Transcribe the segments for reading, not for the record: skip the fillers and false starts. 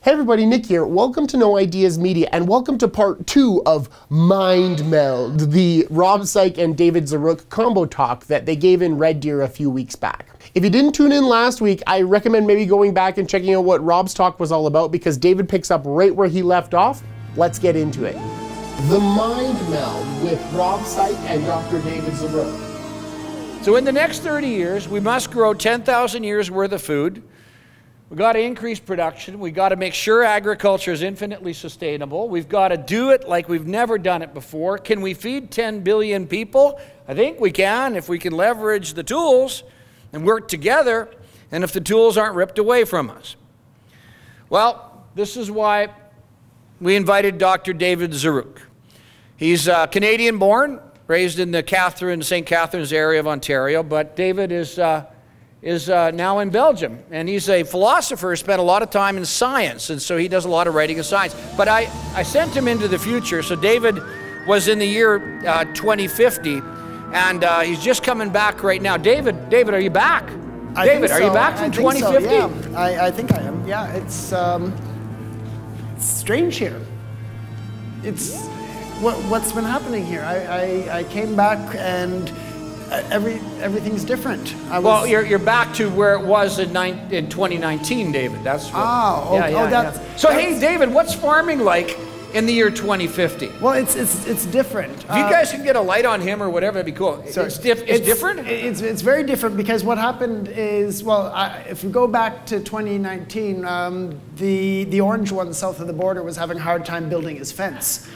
Hey everybody, Nick here. Welcome to No Ideas Media and welcome to part 2 of Mind Meld, the Rob Saik and David Zaruk combo talk that they gave in Red Deer a few weeks back. If you didn't tune in last week, I recommend maybe going back and checking out what Rob's talk was all about because David picks up right where he left off. Let's get into it. The Mind Meld with Rob Saik and Dr. David Zaruk. So in the next 30 years, we must grow 10,000 years worth of food. We've got to increase production. We've got to make sure agriculture is infinitely sustainable. We've got to do it like we've never done it before. Can we feed 10 billion people? I think we can if we can leverage the tools and work together, and if the tools aren't ripped away from us. Well, this is why we invited Dr. David Zaruk. He's Canadian born, raised in the St. Catharines area of Ontario, but David is now in Belgium, and he's a philosopher, spent a lot of time in science, and so he does a lot of writing in science. But I sent him into the future, so David was in the year 2050, and he's just coming back right now. David, are you back? David, are you back from 2050? So, yeah. I think I am. Yeah, it's strange here. It's what's been happening here. I came back and everything's different. Well, you're back to where it was in 2019, David. That's what, yeah. So hey, David, what's farming like in the year 2050? Well, it's different. If you guys can get a light on him or whatever, that'd be cool. It's different? It's very different because what happened is, well, if we go back to 2019, the orange one south of the border was having a hard time building his fence.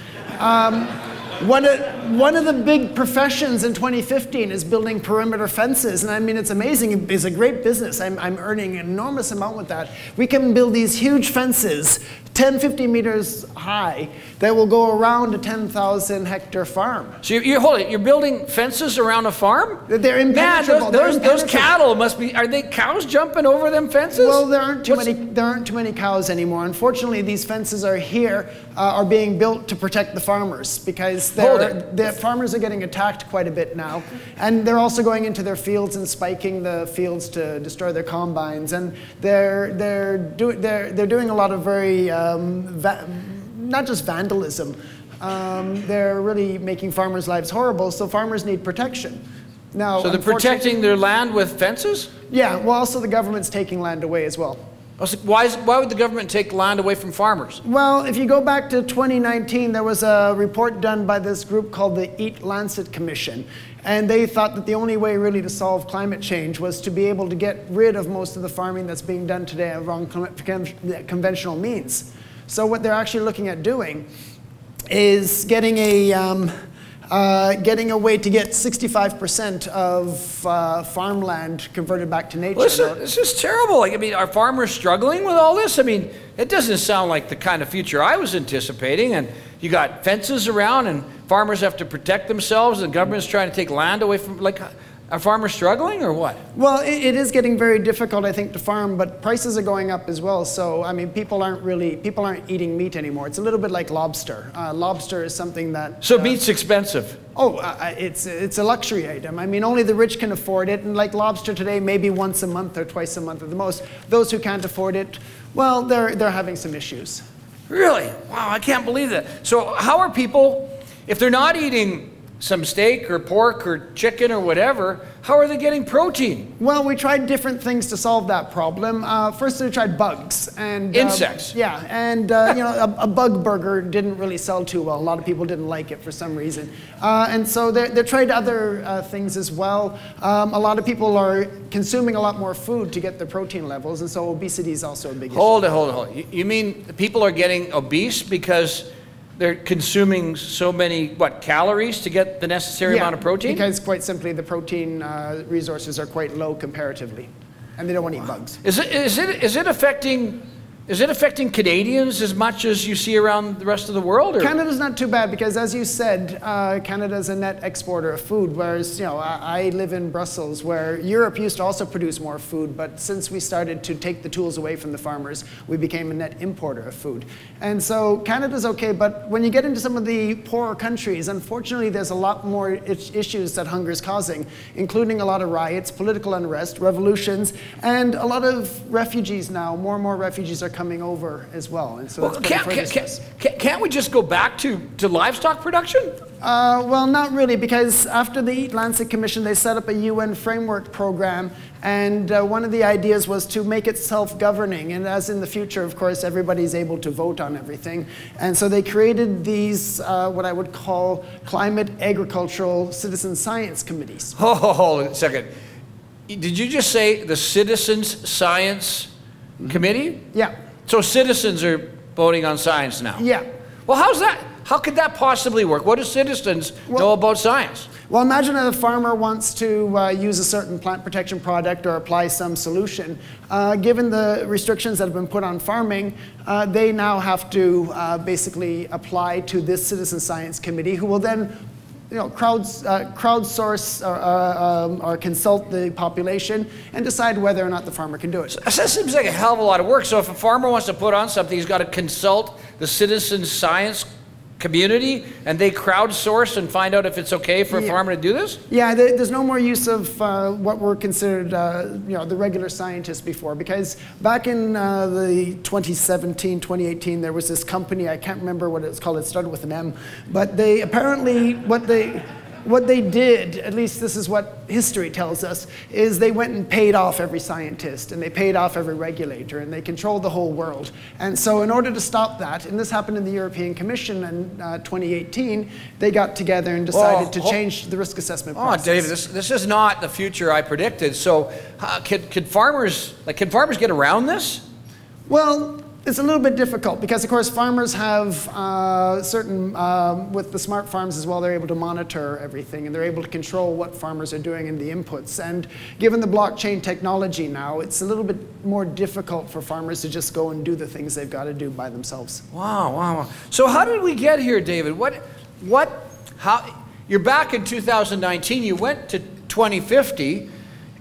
One of the big professions in 2015 is building perimeter fences, and I mean, it's amazing. It's a great business. I'm earning an enormous amount with that. We can build these huge fences, 10, 50 meters high, that will go around a 10,000 hectare farm. So hold it, you're building fences around a farm? They're impenetrable. Man, those cattle must be, are they cows jumping over them fences? Well, there aren't too many cows anymore. Unfortunately, these fences are being built to protect the farmers because the farmers are getting attacked quite a bit now, and they're also going into their fields and spiking the fields to destroy their combines, and they're doing a lot of very not just vandalism. They're really making farmers' lives horrible. So farmers need protection. Now, so they're protecting their land with fences? Yeah. Well, also the government's taking land away as well. Why would the government take land away from farmers? Well, if you go back to 2019, there was a report done by this group called the Eat Lancet Commission. And they thought that the only way really to solve climate change was to be able to get rid of most of the farming that's being done today along conventional means. So what they're actually looking at doing is getting a way to get 65% of farmland converted back to nature. Listen, this is terrible. Like, I mean, are farmers struggling with all this? I mean, it doesn't sound like the kind of future I was anticipating. And you got fences around, and farmers have to protect themselves, and the government's trying to take land away from, like, are farmers struggling or what? Well, it is getting very difficult, I think, to farm, but prices are going up as well. So, I mean, people aren't eating meat anymore. It's a little bit like lobster. Lobster is something that... So meat's expensive? Oh, it's a luxury item. I mean, only the rich can afford it, and like lobster today, maybe once a month or twice a month at the most. Those who can't afford it, well, they're having some issues. Really? Wow, I can't believe that. So how are people, if they're not eating some steak or pork or chicken or whatever, how are they getting protein? Well, we tried different things to solve that problem. First, we tried bugs and insects. Yeah, and you know, a bug burger didn't really sell too well. A lot of people didn't like it for some reason, and so they tried other things as well. A lot of people are consuming a lot more food to get their protein levels, and so obesity is also a big issue. Hold it. You mean people are getting obese because they're consuming so many, calories to get the necessary amount of protein? Because quite simply the protein resources are quite low comparatively, and they don't want to eat bugs. Is it affecting Canadians as much as you see around the rest of the world? Or? Canada's not too bad because, as you said, Canada's a net exporter of food, whereas, you know, I live in Brussels, where Europe used to also produce more food, but since we started to take the tools away from the farmers, we became a net importer of food. And so Canada's okay, but when you get into some of the poorer countries, unfortunately, there's a lot more issues that hunger is causing, including a lot of riots, political unrest, revolutions, and a lot of refugees now. More and more refugees are coming over as well. And so Well, can't we just go back to livestock production? Well, not really, because after the Eat Lancet Commission, they set up a UN framework program, and one of the ideas was to make it self-governing, and as in the future, of course, everybody's able to vote on everything. And so they created these, what I would call climate agricultural citizen science committees. Hold a second. Did you just say the Citizens Science Committee? Yeah. So citizens are voting on science now? Yeah. Well, how's that? How could that possibly work? What do citizens know about science? Well, imagine that a farmer wants to use a certain plant protection product or apply some solution. Given the restrictions that have been put on farming, they now have to basically apply to this citizen science committee, who will then crowdsource or consult the population and decide whether or not the farmer can do it. So that seems like a hell of a lot of work. So if a farmer wants to put on something, he's got to consult the citizen science community, and they crowdsource and find out if it's okay for a farmer to do this? Yeah, there's no more use of what were considered the regular scientists before, because back in the 2017, 2018, there was this company, I can't remember what it's called, it started with an M, but they apparently, what they did, at least this is what history tells us, is they went and paid off every scientist, and they paid off every regulator, and they controlled the whole world. And so in order to stop that, and this happened in the European Commission in 2018, they got together and decided to change the risk assessment process. Oh, David, this is not the future I predicted. So could farmers get around this? Well, it's a little bit difficult because, of course, farmers have certain, with the smart farms as well, they're able to monitor everything, and they're able to control what farmers are doing and the inputs. And given the blockchain technology now, it's a little bit more difficult for farmers to just go and do the things they've got to do by themselves. Wow. So how did we get here, David? How? You're back in 2019, you went to 2050.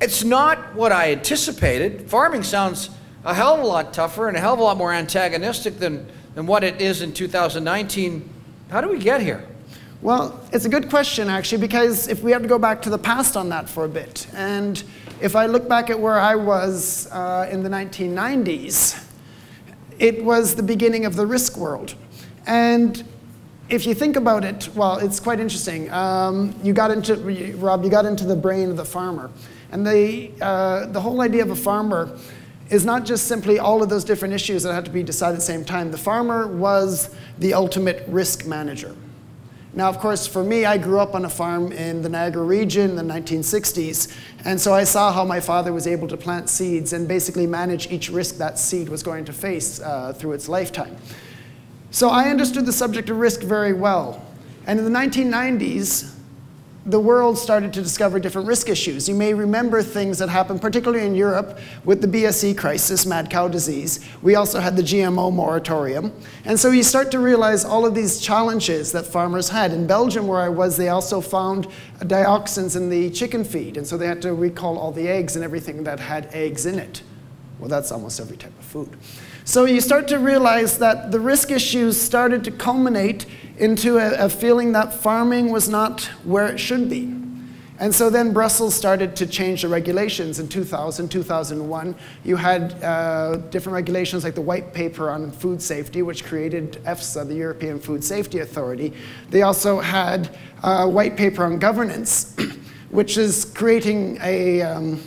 It's not what I anticipated. Farming sounds a hell of a lot tougher and a hell of a lot more antagonistic than what it is in 2019. How do we get here? Well, it's a good question, actually, because if we have to go back to the past on that for a bit, and if I look back at where I was in the 1990s, it was the beginning of the risk world. And if you think about it, well, it's quite interesting. Rob, you got into the brain of the farmer. And the whole idea of a farmer is not just simply all of those different issues that had to be decided at the same time. The farmer was the ultimate risk manager. Now, of course, for me, I grew up on a farm in the Niagara region in the 1960s, and so I saw how my father was able to plant seeds and basically manage each risk that seed was going to face through its lifetime. So I understood the subject of risk very well. And in the 1990s, the world started to discover different risk issues. You may remember things that happened, particularly in Europe, with the BSE crisis, mad cow disease. We also had the GMO moratorium. And so you start to realize all of these challenges that farmers had. In Belgium, where I was, they also found dioxins in the chicken feed. And so they had to recall all the eggs and everything that had eggs in it. Well, that's almost every type of food. So you start to realize that the risk issues started to culminate into a feeling that farming was not where it should be. And so then Brussels started to change the regulations. In 2000, 2001, you had different regulations like the White Paper on Food Safety, which created EFSA, the European Food Safety Authority. They also had a White Paper on Governance, which is creating a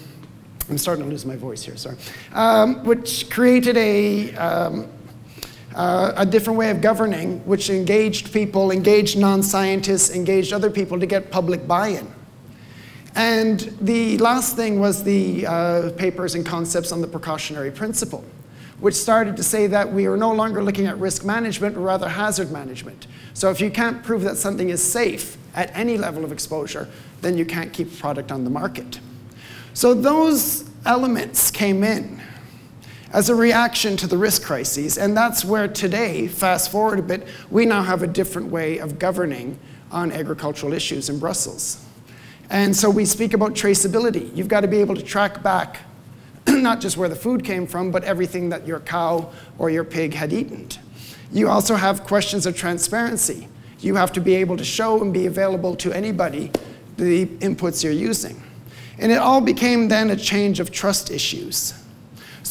I'm starting to lose my voice here, sorry. Which created a different way of governing, which engaged people, engaged non-scientists, engaged other people to get public buy-in. And the last thing was the papers and concepts on the precautionary principle, which started to say that we are no longer looking at risk management, but rather hazard management. So if you can't prove that something is safe at any level of exposure, then you can't keep a product on the market. So those elements came in as a reaction to the risk crises, and that's where today, fast forward a bit, we now have a different way of governing on agricultural issues in Brussels. And so we speak about traceability. You've got to be able to track back not just where the food came from, but everything that your cow or your pig had eaten. You also have questions of transparency. You have to be able to show and be available to anybody the inputs you're using. And it all became then a change of trust issues.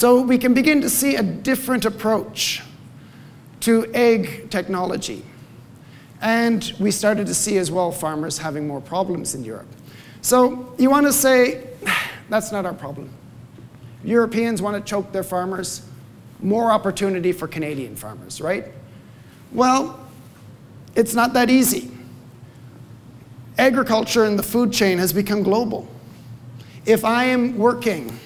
So we can begin to see a different approach to egg technology. And we started to see as well farmers having more problems in Europe. So you want to say, that's not our problem. Europeans want to choke their farmers. More opportunity for Canadian farmers, right? Well, it's not that easy. Agriculture in the food chain has become global. If I am working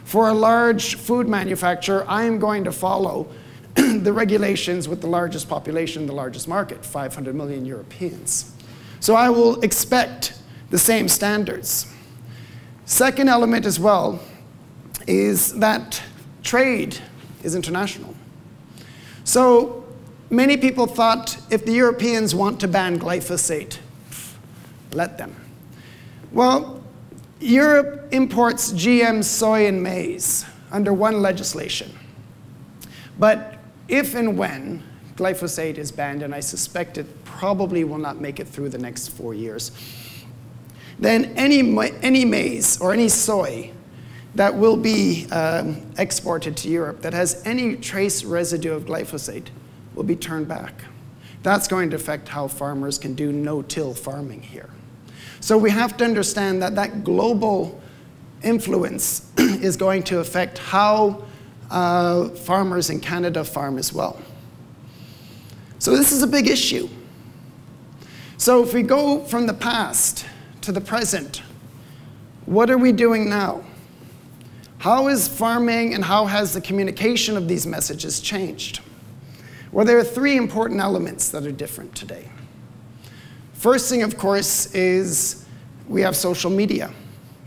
for a large food manufacturer, I am going to follow the regulations with the largest population, the largest market, 500 million Europeans. So I will expect the same standards. Second element as well is that trade is international. So many people thought if the Europeans want to ban glyphosate, let them. Well, Europe imports GM soy and maize under one legislation. But if and when glyphosate is banned, and I suspect it probably will not make it through the next 4 years, then any maize or any soy that will be exported to Europe that has any trace residue of glyphosate will be turned back. That's going to affect how farmers can do no-till farming here. So we have to understand that that global influence is going to affect how farmers in Canada farm as well. So this is a big issue. So if we go from the past to the present, what are we doing now? How is farming and how has the communication of these messages changed? Well, there are three important elements that are different today. First thing, of course, is we have social media.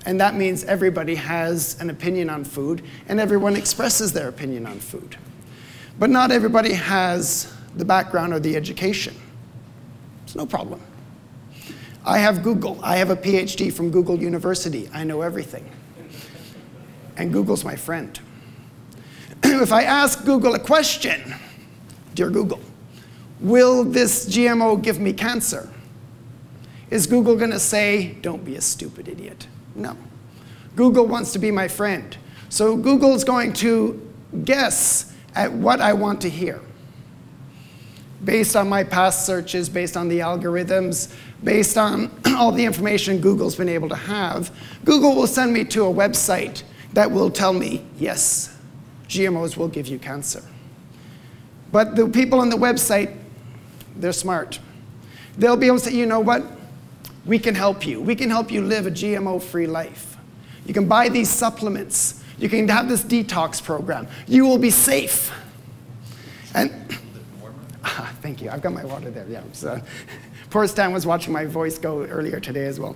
And that means everybody has an opinion on food, and everyone expresses their opinion on food. But not everybody has the background or the education. It's no problem. I have Google. I have a PhD from Google University. I know everything. And Google's my friend. If I ask Google a question, dear Google, will this GMO give me cancer? Is Google going to say, don't be a stupid idiot? No. Google wants to be my friend. So Google's going to guess at what I want to hear. Based on my past searches, based on the algorithms, based on all the information Google's been able to have, Google will send me to a website that will tell me, yes, GMOs will give you cancer. But the people on the website, they're smart. They'll be able to say, you know what? We can help you. We can help you live a GMO-free life. You can buy these supplements. You can have this detox program. You will be safe. And thank you. I've got my water there. Yeah. So, poor Stan was watching my voice go earlier today as well.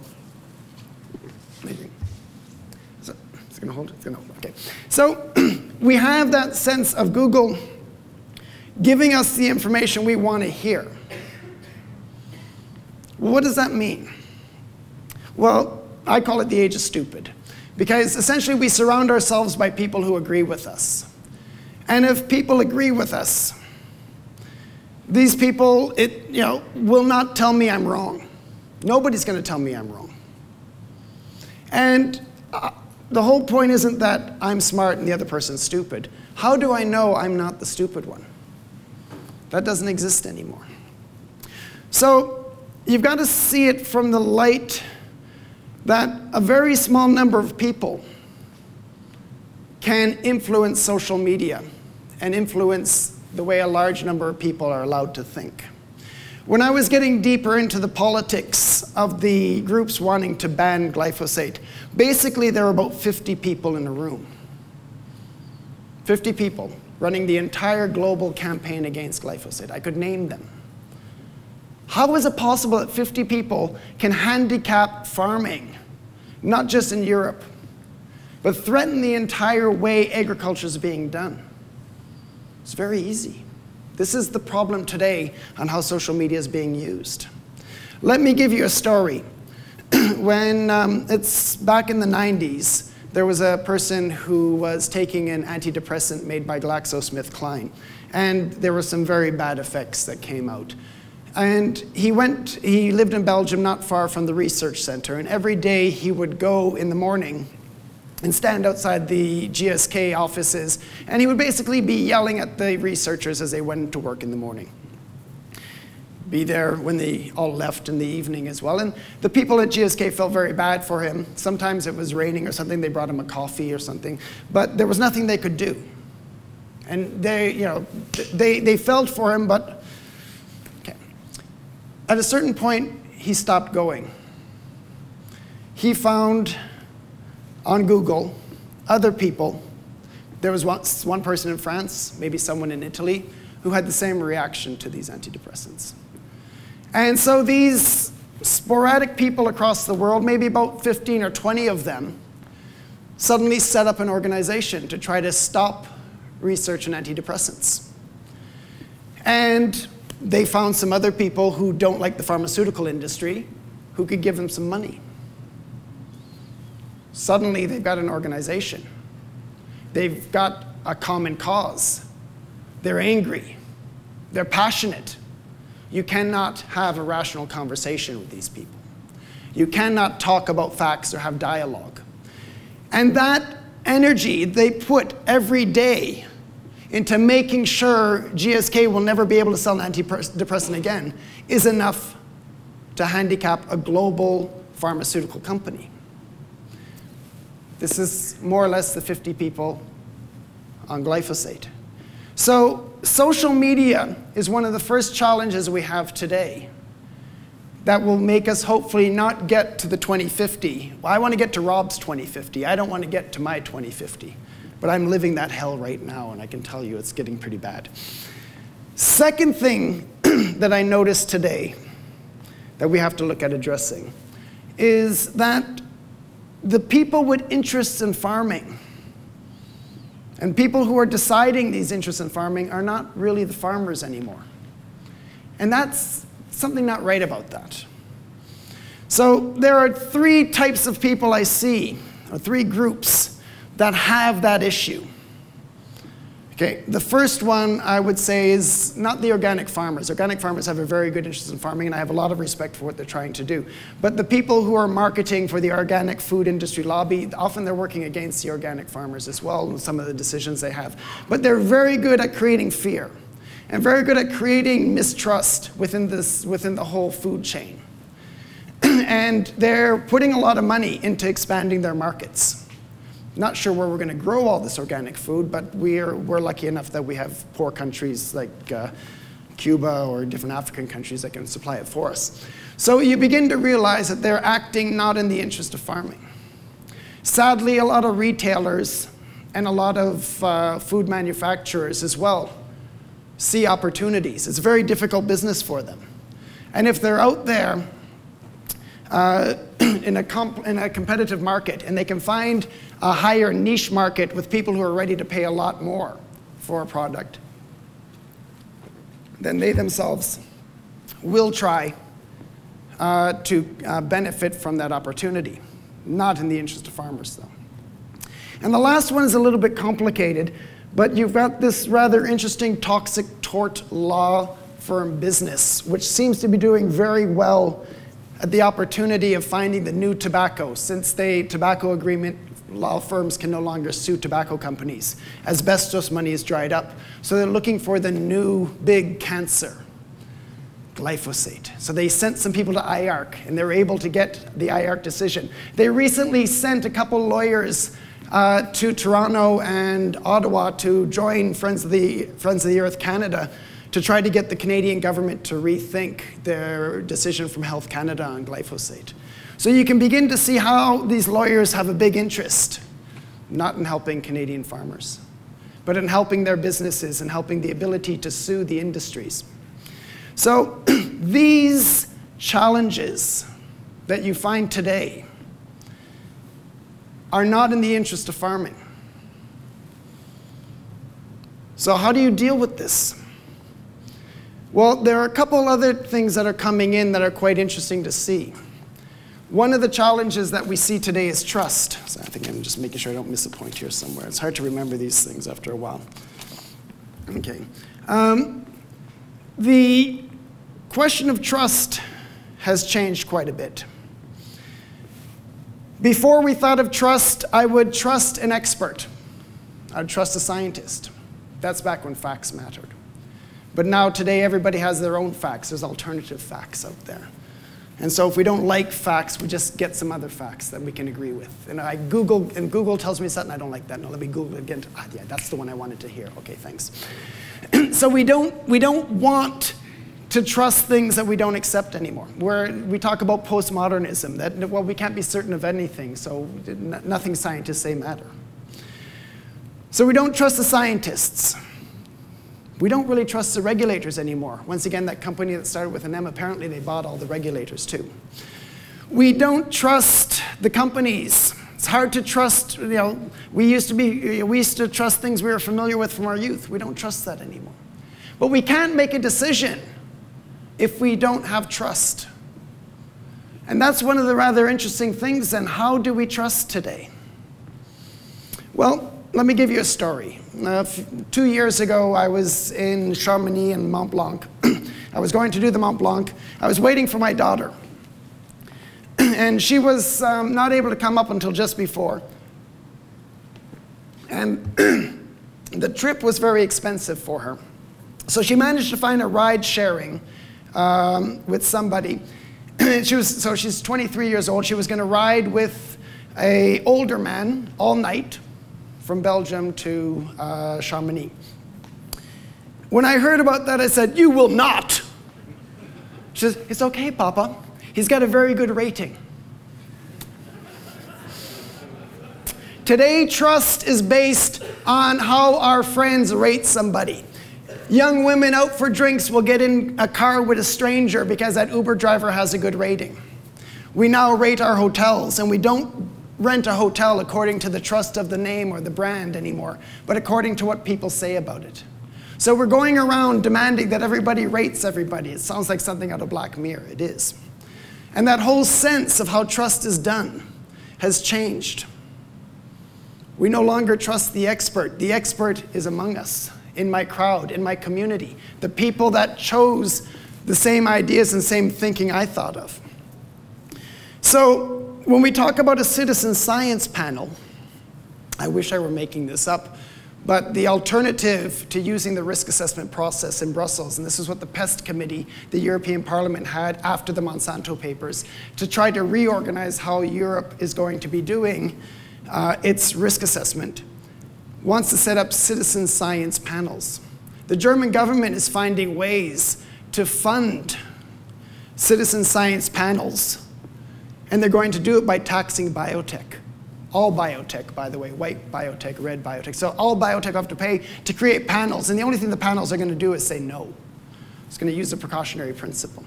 So, it's going to hold? It's going to hold. Okay. So we have that sense of Google giving us the information we want to hear. What does that mean? Well, I call it the age of stupid. Because essentially we surround ourselves by people who agree with us. And if people agree with us, these people will not tell me I'm wrong. Nobody's going to tell me I'm wrong. And the whole point isn't that I'm smart and the other person's stupid. How do I know I'm not the stupid one? That doesn't exist anymore. So you've got to see it from the light that a very small number of people can influence social media and influence the way a large number of people are allowed to think. When I was getting deeper into the politics of the groups wanting to ban glyphosate, basically there were about 50 people in a room. 50 people running the entire global campaign against glyphosate. I could name them. How is it possible that 50 people can handicap farming, not just in Europe, but threaten the entire way agriculture is being done? It's very easy. This is the problem today on how social media is being used. Let me give you a story. When it's back in the 90s, there was a person who was taking an antidepressant made by GlaxoSmithKline, and there were some very bad effects that came out. And he lived in Belgium, not far from the research center, and every day he would go in the morning and stand outside the GSK offices, and he would basically be yelling at the researchers as they went to work in the morning. Be there when they all left in the evening as well. And the people at GSK felt very bad for him. Sometimes it was raining or something, they brought him a coffee or something, but there was nothing they could do. And they felt for him, but okay. At a certain point, he stopped going. He found on Google other people. There was one person in France, maybe someone in Italy, who had the same reaction to these antidepressants. And so these sporadic people across the world, maybe about 15 or 20 of them, suddenly set up an organization to try to stop research in antidepressants. And they found some other people who don't like the pharmaceutical industry who could give them some money. Suddenly, they've got an organization. They've got a common cause. They're angry. They're passionate. You cannot have a rational conversation with these people. You cannot talk about facts or have dialogue. And that energy they put every day into making sure GSK will never be able to sell an antidepressant again is enough to handicap a global pharmaceutical company. This is more or less the 50 people on glyphosate. So social media is one of the first challenges we have today that will make us hopefully not get to the 2050. Well, I want to get to Rob's 2050. I don't want to get to my 2050. But I'm living that hell right now, and I can tell you it's getting pretty bad. Second thing that I noticed today that we have to look at addressing is that the people with interests in farming and people who are deciding these interests in farming are not really the farmers anymore. And that's something not right about that. So there are three types of people I see, or three groups that have that issue. Okay, the first one I would say is not the organic farmers. Organic farmers have a very good interest in farming, and I have a lot of respect for what they're trying to do. But the people who are marketing for the organic food industry lobby, often they're working against the organic farmers as well in some of the decisions they have. But they're very good at creating fear and very good at creating mistrust within the whole food chain. And they're putting a lot of money into expanding their markets. Not sure where we're going to grow all this organic food, but we're lucky enough that we have poor countries like Cuba or different African countries that can supply it for us. So you begin to realize that they're acting not in the interest of farming. Sadly, a lot of retailers and a lot of food manufacturers as well see opportunities. It's a very difficult business for them. And if they're out there in a competitive market, and they can find a higher niche market with people who are ready to pay a lot more for a product, then they themselves will try to benefit from that opportunity, not in the interest of farmers, though. And the last one is a little bit complicated, but you've got this rather interesting toxic tort law firm business, which seems to be doing very well at the opportunity of finding the new tobacco, since the tobacco agreement law firms can no longer sue tobacco companies. Asbestos money is dried up. So they're looking for the new big cancer, glyphosate. So they sent some people to IARC, and they were able to get the IARC decision. They recently sent a couple lawyers to Toronto and Ottawa to join Friends of the Earth Canada to try to get the Canadian government to rethink their decision from Health Canada on glyphosate. So you can begin to see how these lawyers have a big interest, not in helping Canadian farmers, but in helping their businesses and helping the ability to sue the industries. So these challenges that you find today are not in the interest of farming. So how do you deal with this? Well, there are a couple other things that are coming in that are quite interesting to see. One of the challenges that we see today is trust. So I think I'm just making sure I don't miss a point here somewhere. It's hard to remember these things after a while. Okay. The question of trust has changed quite a bit. Before we thought of trust, I would trust an expert. I would trust a scientist. That's back when facts mattered. But now, today, everybody has their own facts. There's alternative facts out there. And so if we don't like facts, we just get some other facts that we can agree with. And I Google, and Google tells me something, I don't like that. No, let me Google it again. Ah, yeah, that's the one I wanted to hear. Okay, thanks. So we don't want to trust things that we don't accept anymore. We talk about postmodernism, that, well, we can't be certain of anything, so nothing scientists say matter. So we don't trust the scientists. We don't really trust the regulators anymore. Once again, that company that started with an M, apparently they bought all the regulators too. We don't trust the companies. It's hard to trust, you know, we used to trust things we were familiar with from our youth. We don't trust that anymore. But we can't make a decision if we don't have trust. And that's one of the rather interesting things. Then, how do we trust today? Well, let me give you a story. 2 years ago, I was in Chamonix and Mont Blanc. I was going to do the Mont Blanc. I was waiting for my daughter. And she was not able to come up until just before. And the trip was very expensive for her. So she managed to find a ride sharing with somebody. So she's 23 years old. She was going to ride with an older man all night from Belgium to Chamonix. When I heard about that, I said, "You will not." She says, "It's okay, Papa. He's got a very good rating." Today, trust is based on how our friends rate somebody. Young women out for drinks will get in a car with a stranger because that Uber driver has a good rating. We now rate our hotels, and we don't rent a hotel according to the trust of the name or the brand anymore, but according to what people say about it. So we're going around demanding that everybody rates everybody. It sounds like something out of Black Mirror. It is. And that whole sense of how trust is done has changed. We no longer trust the expert. The expert is among us, in my crowd, in my community, the people that chose the same ideas and same thinking I thought of. So when we talk about a citizen science panel, I wish I were making this up, but the alternative to using the risk assessment process in Brussels, and this is what the PEST committee, the European Parliament, had after the Monsanto papers, to try to reorganize how Europe is going to be doing its risk assessment, wants to set up citizen science panels. The German government is finding ways to fund citizen science panels, and they're going to do it by taxing biotech. All biotech, by the way, white biotech, red biotech. So all biotech have to pay to create panels, and the only thing the panels are going to do is say no. It's going to use the precautionary principle.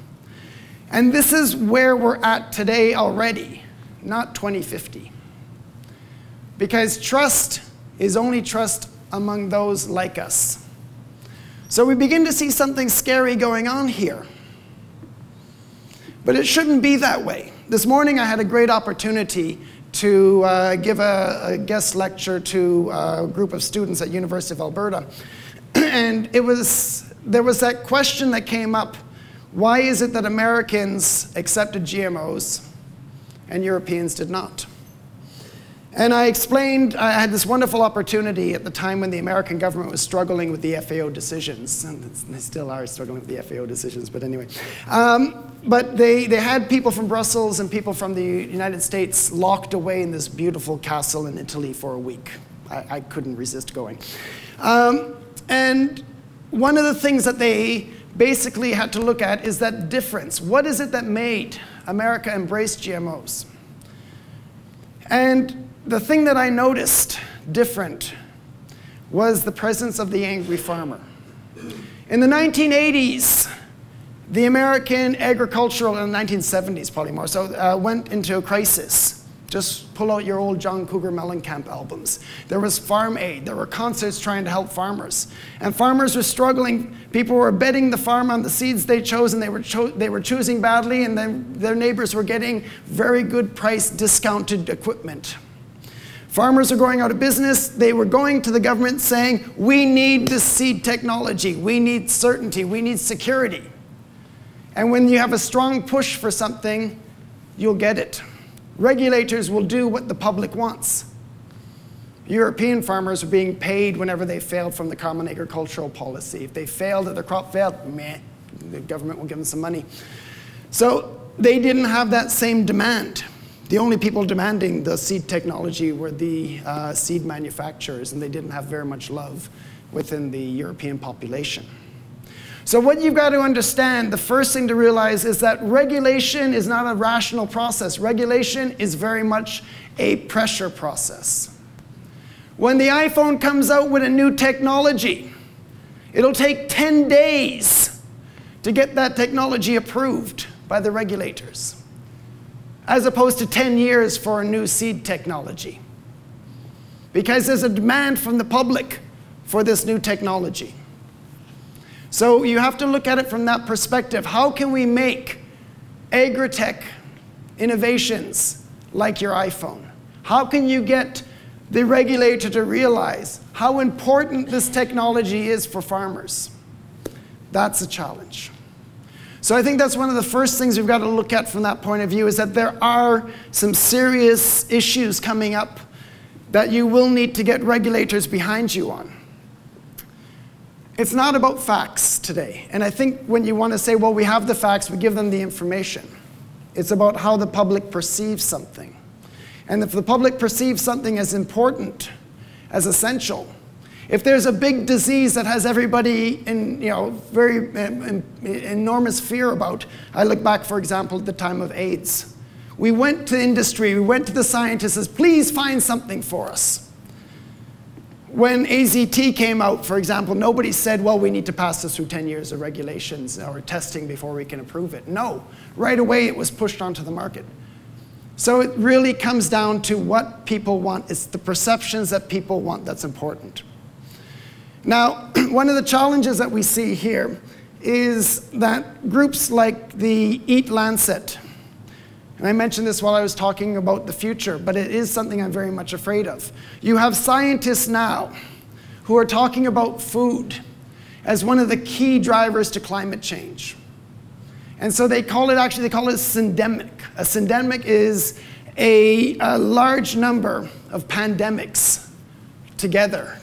And this is where we're at today already, not 2050. Because trust is only trust among those like us. So we begin to see something scary going on here. But it shouldn't be that way. This morning I had a great opportunity to give a guest lecture to a group of students at University of Alberta. And there was that question that came up, why is it that Americans accepted GMOs and Europeans did not? And I explained, I had this wonderful opportunity at the time when the American government was struggling with the FAO decisions, and they still are struggling with the FAO decisions, but anyway. But they had people from Brussels and people from the United States locked away in this beautiful castle in Italy for a week. I couldn't resist going. And one of the things that they basically had to look at is that difference. What is it that made America embrace GMOs? And the thing that I noticed different was the presence of the angry farmer. In the 1980s, the American agricultural, in the 1970s probably more so, went into a crisis. Just pull out your old John Cougar Mellencamp albums. There was Farm Aid. There were concerts trying to help farmers. And farmers were struggling. People were betting the farm on the seeds they chose, and they were choosing badly, and then their neighbors were getting very good price discounted equipment. Farmers are going out of business. They were going to the government saying, we need this seed technology. We need certainty. We need security. And when you have a strong push for something, you'll get it. regulators will do what the public wants. European farmers are being paid whenever they failed from the Common Agricultural Policy. If they failed, if their crop failed, meh, the government will give them some money. So they didn't have that same demand. The only people demanding the seed technology were the seed manufacturers, and they didn't have very much love within the European population. So what you've got to understand, the first thing to realize is that regulation is not a rational process. Regulation is very much a pressure process. When the iPhone comes out with a new technology, it'll take 10 days to get that technology approved by the regulators, as opposed to 10 years for a new seed technology. Because there's a demand from the public for this new technology. So you have to look at it from that perspective. How can we make agri-tech innovations like your iPhone? How can you get the regulator to realize how important this technology is for farmers? That's a challenge. So I think that's one of the first things we've got to look at from that point of view, is that there are some serious issues coming up that you will need to get regulators behind you on. It's not about facts today. And I think when you want to say, well, we have the facts, we give them the information. It's about how the public perceives something. And if the public perceives something as important, as essential, if there's a big disease that has everybody in very enormous fear about, I look back, for example, at the time of AIDS. We went to industry, we went to the scientists, says, please find something for us. When AZT came out, for example, nobody said, well, we need to pass this through 10 years of regulations or testing before we can approve it. No, right away it was pushed onto the market. So it really comes down to what people want. It's the perceptions that people want that's important. Now, one of the challenges that we see here is that groups like the Eat Lancet, and I mentioned this while I was talking about the future, but it is something I'm very much afraid of. You have scientists now who are talking about food as one of the key drivers to climate change. And so they call it syndemic. A syndemic is a large number of pandemics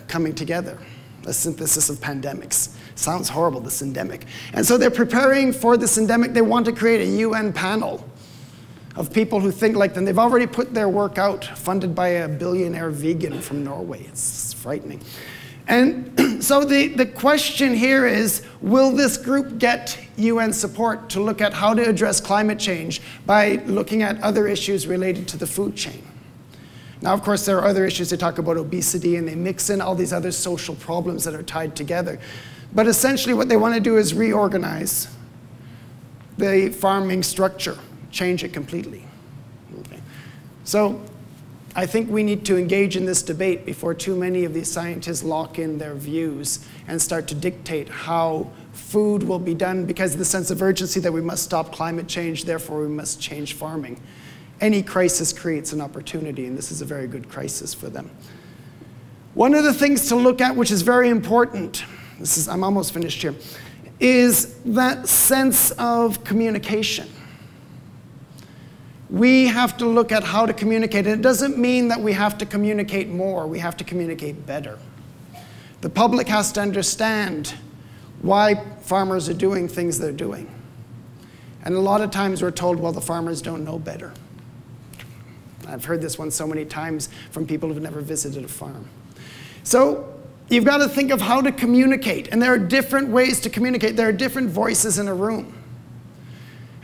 coming together. A synthesis of pandemics. Sounds horrible, the syndemic. And so they're preparing for the syndemic. They want to create a UN panel of people who think like them. They've already put their work out, funded by a billionaire vegan from Norway. It's frightening. And so the question here is, will this group get UN support to look at how to address climate change by looking at other issues related to the food chain? Now, of course, there are other issues. They talk about obesity, and they mix in all these other social problems that are tied together. But essentially, what they want to do is reorganize the farming structure, change it completely. Okay. So I think we need to engage in this debate before too many of these scientists lock in their views and start to dictate how food will be done, because of the sense of urgency that we must stop climate change, therefore we must change farming. Any crisis creates an opportunity, and this is a very good crisis for them. One of the things to look at, which is very important, I'm almost finished here, is that sense of communication. We have to look at how to communicate. And it doesn't mean that we have to communicate more. We have to communicate better. The public has to understand why farmers are doing things they're doing. And a lot of times we're told, well, the farmers don't know better. I've heard this one so many times from people who've never visited a farm. So you've got to think of how to communicate. And there are different ways to communicate. There are different voices in a room.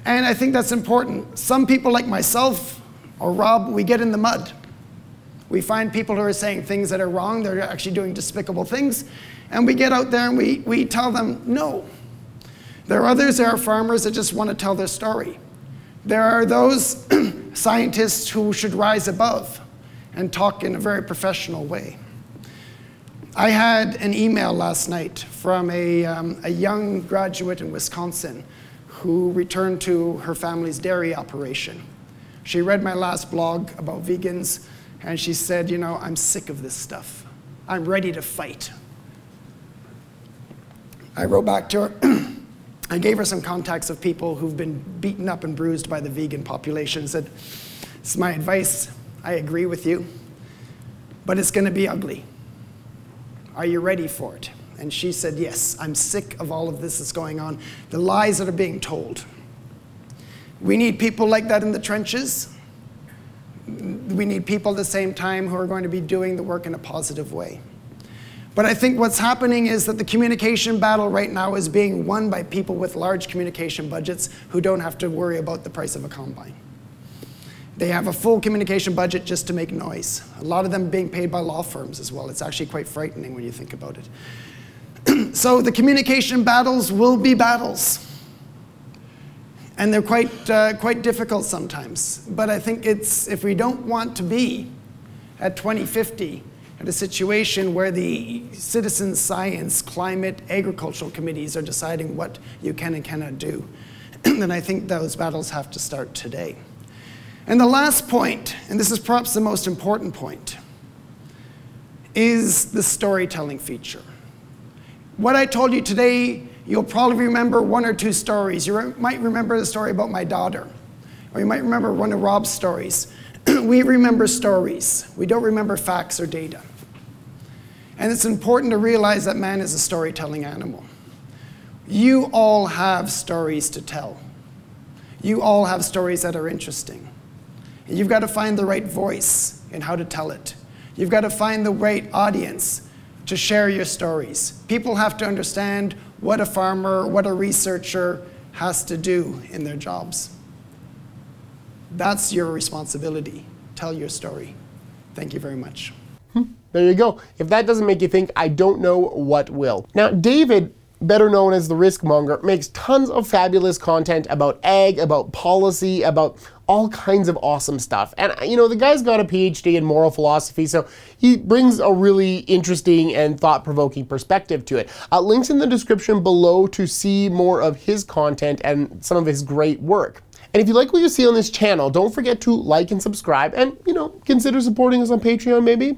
And I think that's important. Some people like myself or Rob, we get in the mud. We find people who are saying things that are wrong. They're actually doing despicable things. And we get out there and we tell them, no. There are others, there are farmers that just want to tell their story. There are those scientists who should rise above and talk in a very professional way. I had an email last night from a young graduate in Wisconsin who returned to her family's dairy operation. She read my last blog about vegans, and she said, you know, I'm sick of this stuff. I'm ready to fight. I wrote back to her. I gave her some contacts of people who've been beaten up and bruised by the vegan population. Said, It's my advice. I agree with you. But it's going to be ugly. Are you ready for it? And she said, yes, I'm sick of all of this that's going on, the lies that are being told. We need people like that in the trenches. We need people at the same time who are going to be doing the work in a positive way. But I think what's happening is that the communication battle right now is being won by people with large communication budgets who don't have to worry about the price of a combine. They have a full communication budget just to make noise. A lot of them being paid by law firms as well. It's actually quite frightening when you think about it. So the communication battles will be battles. And they're quite difficult sometimes. But I think if we don't want to be at 2050 at a situation where the citizen science, climate, agricultural committees are deciding what you can and cannot do, then I think those battles have to start today. And the last point, and this is perhaps the most important point, is the storytelling feature. What I told you today, you'll probably remember one or two stories. You might remember the story about my daughter, or you might remember one of Rob's stories. We remember stories. We don't remember facts or data. And it's important to realize that man is a storytelling animal. You all have stories to tell. You all have stories that are interesting. And you've got to find the right voice in how to tell it. You've got to find the right audience to share your stories. People have to understand what a farmer, what a researcher has to do in their jobs. That's your responsibility. Tell your story. Thank you very much. There you go. If that doesn't make you think, I don't know what will. Now, David, better known as the Risk Monger, makes tons of fabulous content about ag, about policy, about all kinds of awesome stuff. And you know, the guy's got a PhD in moral philosophy, so he brings a really interesting and thought-provoking perspective to it. Links in the description below to see more of his content and some of his great work. And if you like what you see on this channel, don't forget to like and subscribe, and you know, consider supporting us on Patreon maybe,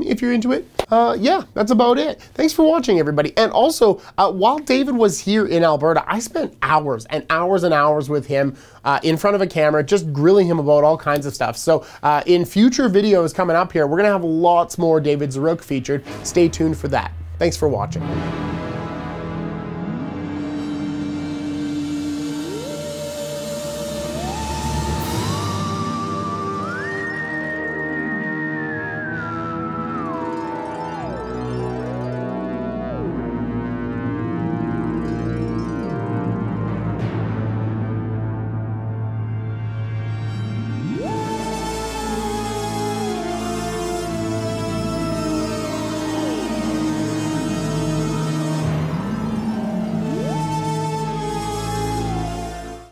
if you're into it. Yeah, that's about it. Thanks for watching, everybody. And also, while David was here in Alberta, I spent hours and hours and hours with him in front of a camera, just grilling him about all kinds of stuff. So in future videos coming up here, we're gonna have lots more David Zaruk featured. Stay tuned for that. Thanks for watching.